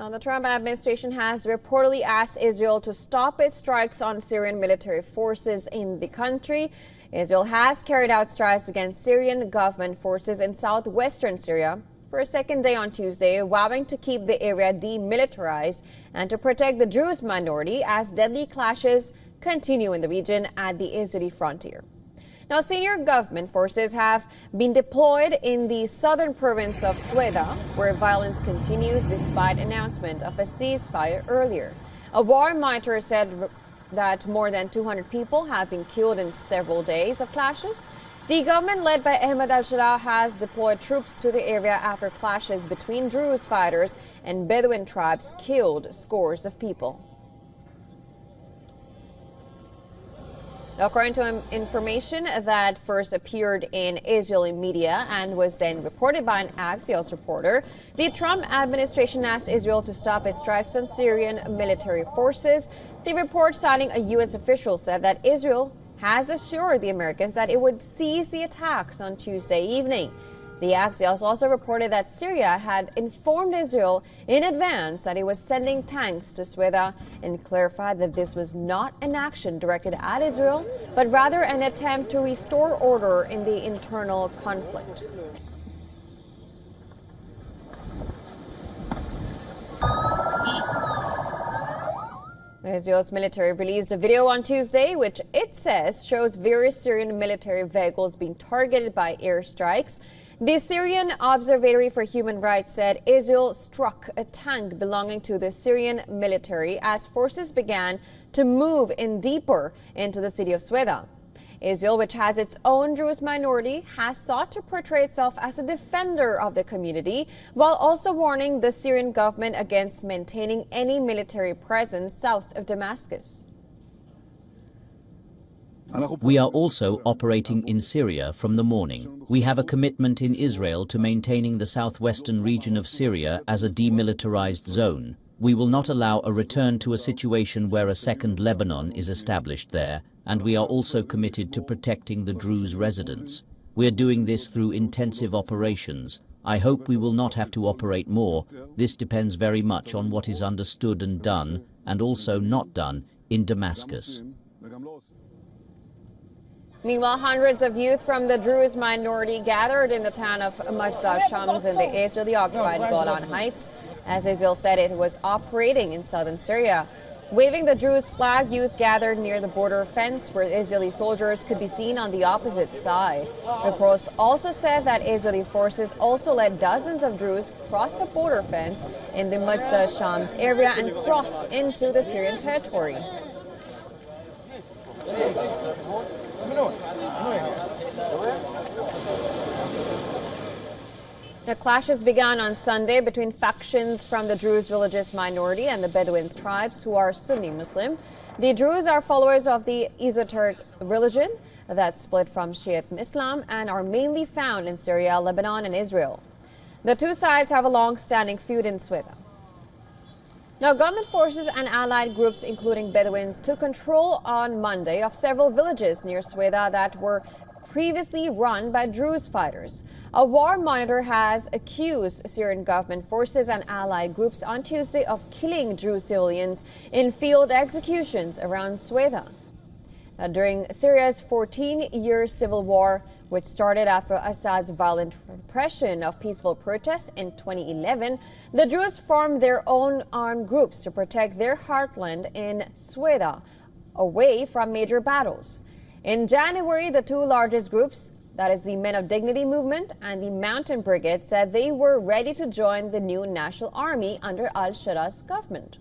Now, the Trump administration has reportedly asked Israel to stop its strikes on Syrian military forces in the country. Israel has carried out strikes against Syrian government forces in southwestern Syria for a second day on Tuesday, vowing to keep the area demilitarized and to protect the Druze minority as deadly clashes continue in the region at the Asii frontier. Now, senior government forces have been deployed in the southern province of Suwayda, where violence continues despite announcement of a ceasefire earlier. A war monitor said that more than 200 people have been killed in several days of clashes. The government led by Ahmed al-Sharaa has deployed troops to the area after clashes between Druze fighters and Bedouin tribes killed scores of people. According to information that first appeared in Israeli media and was then reported by an Axios reporter, the Trump administration asked Israel to stop its strikes on Syrian military forces. The report, citing a U.S. official, said that Israel has assured the Americans that it would cease the attacks on Tuesday evening. The Axios also reported that Syria had informed Israel in advance that it was sending tanks to Suwayda and clarified that this was not an action directed at Israel, but rather an attempt to restore order in the internal conflict. Israel's military released a video on Tuesday, which it says shows various Syrian military vehicles being targeted by airstrikes. The Syrian Observatory for Human Rights said Israel struck a tank belonging to the Syrian military as forces began to move in deeper into the city of Suwayda. Israel, which has its own Druze minority, has sought to portray itself as a defender of the community, while also warning the Syrian government against maintaining any military presence south of Damascus. We are also operating in Syria from the morning. We have a commitment in Israel to maintaining the southwestern region of Syria as a demilitarized zone. We will not allow a return to a situation where a second Lebanon is established there, and we are also committed to protecting the Druze residents. We are doing this through intensive operations. I hope we will not have to operate more. This depends very much on what is understood and done, and also not done, in Damascus. Meanwhile, hundreds of youth from the Druze minority gathered in the town of Majd al-Shams in the Israeli-occupied Golan Heights, as Israel said it was operating in southern Syria. Waving the Druze flag, youth gathered near the border fence where Israeli soldiers could be seen on the opposite side. Reports also said that Israeli forces also let dozens of Druze cross the border fence in the Majd al-Shams area and cross into the Syrian territory. The clashes began on Sunday between factions from the Druze religious minority and the Bedouin tribes, who are Sunni Muslim. The Druze are followers of the esoteric religion that split from Shiite Islam and are mainly found in Syria, Lebanon, and Israel. The two sides have a long-standing feud in Suwayda. Now, government forces and allied groups, including Bedouins, took control on Monday of several villages near Suwayda that were previously run by Druze fighters. A war monitor has accused Syrian government forces and allied groups on Tuesday of killing Druze civilians in field executions around Suwayda. Now, during Syria's 14-year civil war, which started after Assad's violent repression of peaceful protests in 2011, the Druze formed their own armed groups to protect their heartland in Suwayda away from major battles. In January, the two largest groups, that is the Men of Dignity movement and the Mountain Brigade, said they were ready to join the new national army under al-Shara's government.